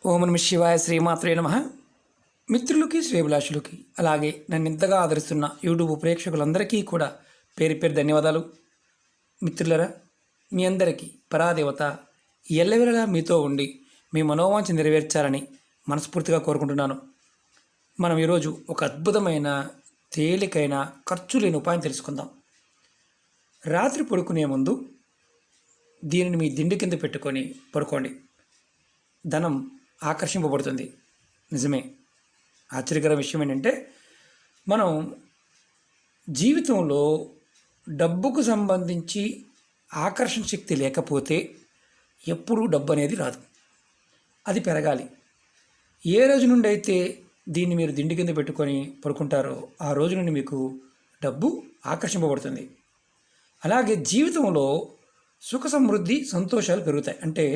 ఓం నమ శివాయ శ్రీమాత్రే నమః. మిత్రులకి శ్రేభిలాషులకి అలాగే నన్ను ఇంతగా ఆదరిస్తున్న యూట్యూబ్ ప్రేక్షకులందరికీ కూడా పేరు పేరు ధన్యవాదాలు. మిత్రులరా, మీ అందరికీ పరాదేవత ఎల్లవేళలా మీతో ఉండి మీ మనోవాంఛ నెరవేర్చాలని మనస్ఫూర్తిగా కోరుకుంటున్నాను. మనం ఈరోజు ఒక అద్భుతమైన తేలికైన ఖర్చు లేని ఉపాయం తెలుసుకుందాం. రాత్రి పడుకునే ముందు దీనిని మీ దిండు కింద పెట్టుకొని పడుకోండి. ధనం ఆకర్షింపబడుతుంది. నిజమే. ఆశ్చర్యకర విషయం ఏంటంటే, మనం జీవితంలో డబ్బుకు సంబంధించి ఆకర్షణ శక్తి లేకపోతే ఎప్పుడూ డబ్బు అనేది రాదు. అది పెరగాలి. ఏ రోజు నుండి అయితే దీన్ని మీరు దిండి కింద పెట్టుకొని పడుకుంటారో ఆ రోజు నుండి మీకు డబ్బు ఆకర్షింపబడుతుంది. అలాగే జీవితంలో సుఖ సమృద్ధి సంతోషాలు పెరుగుతాయి. అంటే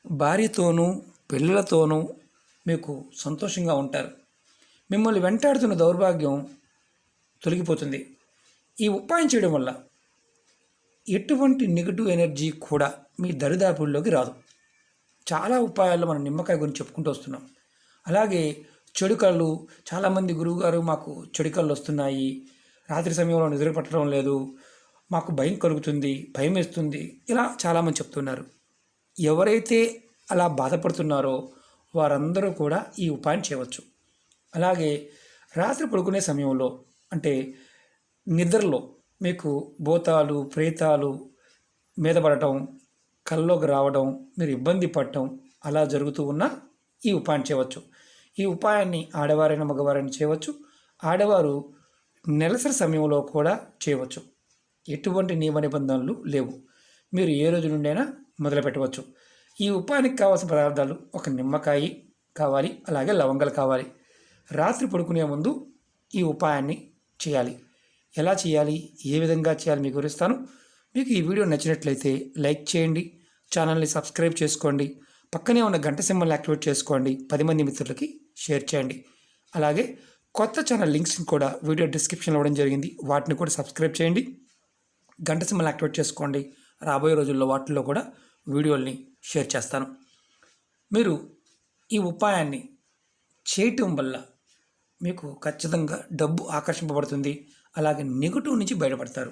భార్యతోనూ పిల్లలతోనూ మీకు సంతోషంగా ఉంటారు. మిమ్మల్ని వెంటాడుతున్న దౌర్భాగ్యం తొలగిపోతుంది. ఈ ఉపాయం చేయడం వల్ల ఎటువంటి నెగటివ్ ఎనర్జీ కూడా మీ దరిదాపుల్లోకి రాదు. చాలా ఉపాయాల్లో మనం నిమ్మకాయ గురించి చెప్పుకుంటూ వస్తున్నాం. అలాగే చెడు కళ్ళు, చాలామంది గురువుగారు మాకు చెడు కళ్ళు వస్తున్నాయి, రాత్రి సమయంలో నిద్ర పట్టడం లేదు, మాకు భయం కలుగుతుంది, భయం వేస్తుంది, ఇలా చాలామంది చెప్తున్నారు. ఎవరైతే అలా బాధపడుతున్నారో వారందరూ కూడా ఈ ఉపాయం చేయవచ్చు. అలాగే రాత్రి పడుకునే సమయంలో, అంటే నిద్రలో మీకు భూతాలు ప్రేతాలు మీద పడటం, కల్లోకి రావడం, మీరు ఇబ్బంది పడటం అలా జరుగుతూ ఉన్న ఈ ఉపాయం చేయవచ్చు. ఈ ఉపాయాన్ని ఆడవారైనా మగవారైనా చేయవచ్చు. ఆడవారు నెలసరి సమయంలో కూడా చేయవచ్చు. ఎటువంటి నియమ నిబంధనలు లేవు. మీరు ఏ రోజు నుండైనా మొదలు పెట్టవచ్చు. ఈ ఉపాయానికి కావాల్సిన పదార్థాలు: ఒక నిమ్మకాయ కావాలి, అలాగే లవంగాలు కావాలి. రాత్రి పడుకునే ముందు ఈ ఉపాయాన్ని చేయాలి. ఎలా చేయాలి, ఏ విధంగా చేయాలి మీకు వివరిస్తాను. మీకు ఈ వీడియో నచ్చినట్లయితే లైక్ చేయండి, ఛానల్ని సబ్స్క్రైబ్ చేసుకోండి, పక్కనే ఉన్న గంట సింబల్ని యాక్టివేట్ చేసుకోండి, 10 మంది మిత్రులకి షేర్ చేయండి. అలాగే కొత్త ఛానల్ లింక్స్ని కూడా వీడియో డిస్క్రిప్షన్లో ఇవ్వడం జరిగింది, వాటిని కూడా సబ్స్క్రైబ్ చేయండి, గంట సింబల్ యాక్టివేట్ చేసుకోండి. రాబోయే రోజుల్లో వాటిల్లో కూడా వీడియోల్ని షేర్ చేస్తాను. మీరు ఈ ఉపాయాన్ని చేయటం వల్ల మీకు ఖచ్చితంగా డబ్బు ఆకర్షింపబడుతుంది. అలాగే నెగటివ్ నుంచి బయటపడతారు.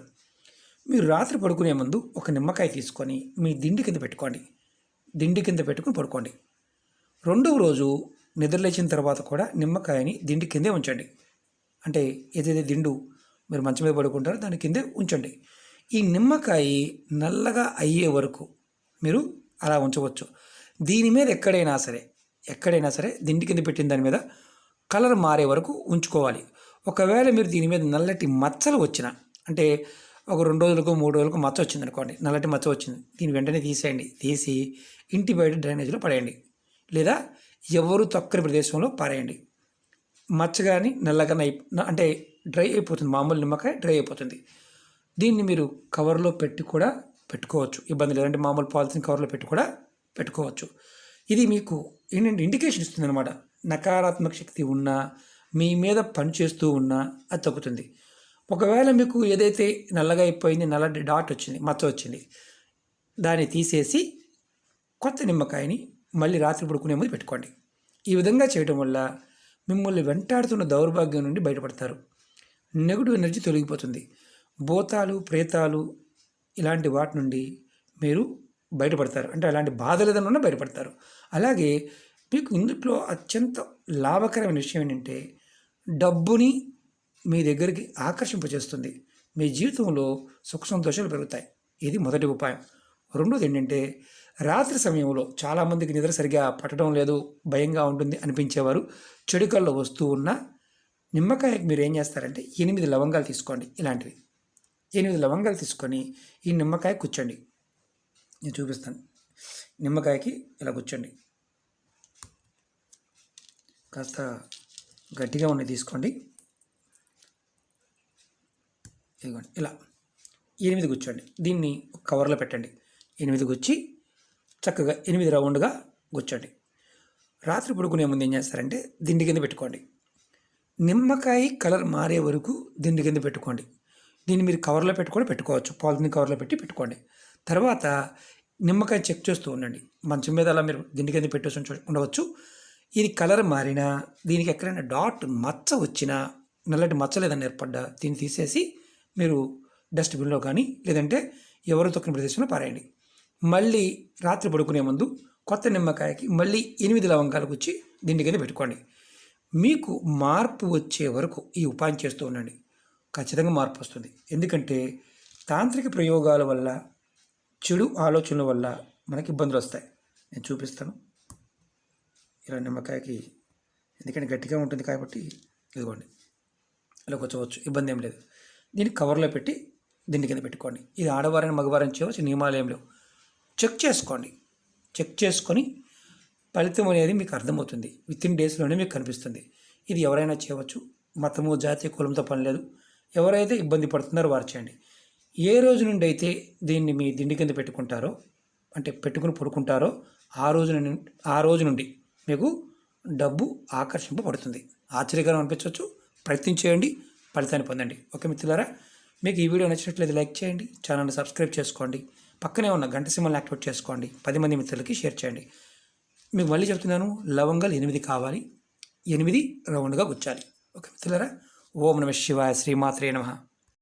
మీరు రాత్రి పడుకునే ముందు ఒక నిమ్మకాయ తీసుకొని మీ దిండి కింద పెట్టుకోండి. దిండి కింద పెట్టుకుని పడుకోండి. రెండవ రోజు నిద్రలేచిన తర్వాత కూడా నిమ్మకాయని దిండి కిందే ఉంచండి. అంటే ఏదైతే దిండు మీరు మంచం మీద పడుకుంటారో దాని కిందే ఉంచండి. ఈ నిమ్మకాయ నల్లగా అయ్యే వరకు మీరు అలా ఉంచవచ్చు. దీని మీద ఎక్కడైనా సరే దిండి కింద పెట్టిన దాని మీద కలర్ మారే వరకు ఉంచుకోవాలి. ఒకవేళ మీరు దీని మీద నల్లటి మచ్చలు వచ్చిన, అంటే ఒక 2 రోజులకు 3 రోజులకు మచ్చ వచ్చింది అనుకోండి, నల్లటి మచ్చ వచ్చింది, దీన్ని వెంటనే తీసేయండి. తీసి ఇంటి బయట డ్రైనేజీలో పడేయండి, లేదా ఎవరు తొక్కని ప్రదేశంలో పారేయండి. మచ్చ కానీ నల్లగా అంటే డ్రై అయిపోతుంది. మామూలు నిమ్మకాయ డ్రై అయిపోతుంది. దీన్ని మీరు కవర్లో పెట్టి కూడా పెట్టుకోవచ్చు, ఇబ్బంది లేదంటే మామూలు పాలిథిన్ కవర్లో పెట్టి కూడా పెట్టుకోవచ్చు. ఇది మీకు ఏంటంటే ఇండికేషన్ ఇస్తుంది అనమాట. నకారాత్మక శక్తి ఉన్నా, మీ మీద పనిచేస్తూ ఉన్నా అది తగ్గుతుంది. ఒకవేళ మీకు ఏదైతే నల్లగా అయిపోయింది, నల్లటి డాట్ వచ్చింది, మచ్చ వచ్చింది, దాన్ని తీసేసి కొత్త నిమ్మకాయని మళ్ళీ రాత్రి పడుకునే ముందు పెట్టుకోండి. ఈ విధంగా చేయడం వల్ల మిమ్మల్ని వెంటాడుతున్న దౌర్భాగ్యం నుండి బయటపడతారు. నెగటివ్ ఎనర్జీ తొలగిపోతుంది. భూతాలు ప్రేతాలు ఇలాంటి వాటి నుండి మీరు బయటపడతారు. అంటే అలాంటి బాధలు ఏదైనా బయటపడతారు. అలాగే మీకు ఇందులో అత్యంత లాభకరమైన విషయం ఏంటంటే, డబ్బుని మీ దగ్గరికి ఆకర్షింపజేస్తుంది. మీ జీవితంలో సుఖ సంతోషాలు పెరుగుతాయి. ఇది మొదటి ఉపాయం. రెండోది ఏంటంటే, రాత్రి సమయంలో చాలామందికి నిద్ర సరిగా పట్టడం లేదు, భయంగా ఉంటుంది అనిపించేవారు చెడు కళ్ళు వస్తూ ఉన్న నిమ్మకాయకి మీరు ఏం చేస్తారంటే 8 లవంగాలు తీసుకోండి. ఇలాంటివి 8 లవంగాలు తీసుకొని ఈ నిమ్మకాయ కూర్చోండి. నేను చూపిస్తాను. నిమ్మకాయకి ఇలా కూర్చోండి. కాస్త గట్టిగా ఉన్నది తీసుకోండి. ఇదిగోండి, ఇలా 8 కూర్చోండి. దీన్ని కవర్లో పెట్టండి. 8 గుచ్చి చక్కగా 8 రౌండ్గా కూర్చోండి. రాత్రి పడుకునే ముందు ఏం చేస్తారంటే దిండి కింద పెట్టుకోండి. నిమ్మకాయ కలర్ మారే వరకు దిండి కింద పెట్టుకోండి. దీన్ని మీరు కవర్లో పెట్టుకోవచ్చు, పాలిథిన్ కవర్లో పెట్టుకోండి. తర్వాత నిమ్మకాయ చెక్ చేస్తూ ఉండండి. మంచం మీద అలా మీరు దిండి కింద పెట్టేసి ఉండవచ్చు. ఇది కలర్ మారినా, దీనికి ఎక్కడైనా డాట్ మచ్చ వచ్చినా, నల్లటి మచ్చలు ఏదైనా ఏర్పడ్డా దీన్ని తీసేసి మీరు డస్ట్బిన్లో కానీ లేదంటే ఎవరు తొక్కిన ప్రదేశంలో పారేయండి. మళ్ళీ రాత్రి పడుకునే ముందు కొత్త నిమ్మకాయకి మళ్ళీ 8 లవంగాలు గుచ్చి దిండి కింద పెట్టుకోండి. మీకు మార్పు వచ్చే వరకు ఈ ఉపాయం చేస్తూ ఉండండి. ఖచ్చితంగా మార్పు వస్తుంది. ఎందుకంటే తాంత్రిక ప్రయోగాల వల్ల, చెడు ఆలోచనల వల్ల మనకి ఇబ్బందులు వస్తాయి. నేను చూపిస్తాను. ఇలా నిమ్మకాయకి, ఎందుకంటే గట్టిగా ఉంటుంది కాబట్టి ఇదిగోండి ఇలా కూర్చోవచ్చు, ఇబ్బంది ఏం లేదు. దీన్ని కవర్లో పెట్టి దిండి కింద పెట్టుకోండి. ఇది ఆడవారైన మగవారైన చేయవచ్చు, నియమాలు ఏం లేవు. చెక్ చేసుకోండి. చెక్ చేసుకొని ఫలితం అనేది మీకు అర్థమవుతుంది. వితిన్ డేస్లోనే మీకు కనిపిస్తుంది. ఇది ఎవరైనా చేయవచ్చు. మతము, జాతి, కులంతో పని లేదు. ఎవరైతే ఇబ్బంది పడుతున్నారో వారు చేయండి. ఏ రోజు నుండి అయితే దీన్ని మీ దిండి కింద పెట్టుకుంటారో, అంటే పెట్టుకుని పడుకుంటారో ఆ రోజు నుండి మీకు డబ్బు ఆకర్షింపబడుతుంది. ఆశ్చర్యకరం అనిపించవచ్చు. ప్రయత్నం చేయండి, ఫలితాన్ని పొందండి. ఓకే మిత్రులారా, మీకు ఈ వీడియో నచ్చినట్లయితే లైక్ చేయండి, ఛానల్ని సబ్స్క్రైబ్ చేసుకోండి, పక్కనే ఉన్న గంట సింబల్ని యాక్టివేట్ చేసుకోండి, 10 మంది మిత్రులకి షేర్ చేయండి. మీకు మళ్ళీ చెప్తున్నాను, లవంగాలు 8 కావాలి, 8 రౌండ్గా గుచ్చాలి. ఓకే మిత్రులారా, ఓం నమః శివాయ, శ్రీమాత్రే నమః.